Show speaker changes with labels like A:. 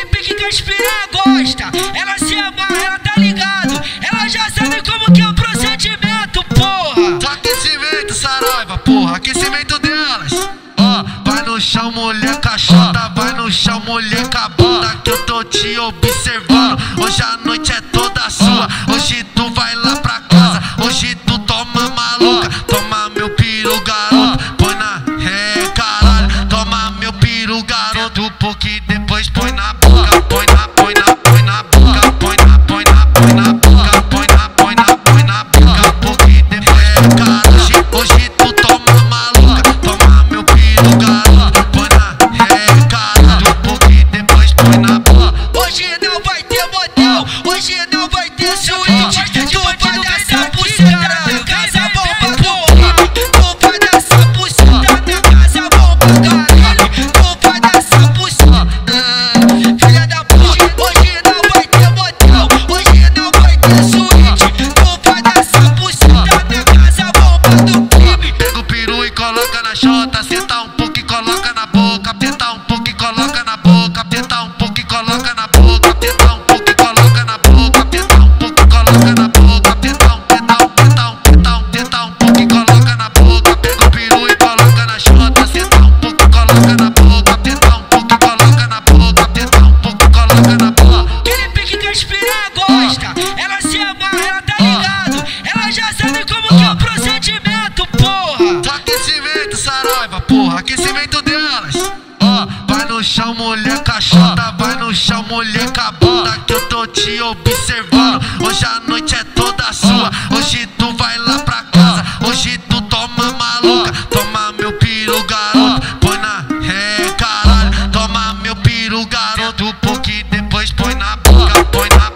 A: Aquele pique que as piranha gosta. Ela se amarra, ela tá ligado. Ela já sabe como que é o procedimento, porra.
B: Só aquecimento, Saraiva, porra, aquecimento delas. Ó, vai no chão, mulher cachota, vai no chão, mulher cabota, que eu tô te observando. Hoje a noite é toda sua, hoje tu vai lá pra casa, hoje tu toma maluca, toma meu piru, garoto, põe na caralho, toma meu piru, garoto, porque depois põe na boca, põe na boca, põe na boca, põe na boca, põe na boca, porque depois caralho, hoje tu toma maluca, toma meu piru, garoto, põe na caralho, porque depois põe na boca.
A: Hoje não vai ter motel, hoje não vai ter suíte. Tu vai dessa buceta na casa bomba, porra. Tu vai dessa buceta na casa bomba, caralho. Tu vai dessa buceta, filha da puta. Hoje não vai ter motel, hoje não vai ter suíte. Tu vai dessa buceta na casa bomba do crime.
B: Pega o peru e coloca na chota, senta um pouco e coloca na boca, tenta um pouco e coloca na boca, tenta um pouco e coloca na boca, tenta um pouco e coloca na boca, tenta um pouco e coloca na boca, tenta um pouco e coloca na boca. Pega o peru e coloca na chota, senta um pouco e coloca na boca, tenta um pouco e coloca na boca, tenta um pouco e coloca na boca.
A: Aquele pique que as piranha gosta. Ela se amarra, ela tá ligado. Ela já sabe como que é o procedimento, porra.
B: Só aquecimento, Saraiva, porra, aquecimento delas. Ó, vai no chão, mulher cachota, vai no chão, mulher cabota, que eu tô te observando. Hoje a noite é toda sua, hoje tu vai lá pra casa, hoje tu toma maluca, toma meu piru, garoto, põe na caralho, toma meu piru, garoto, porque depois põe na boca, põe na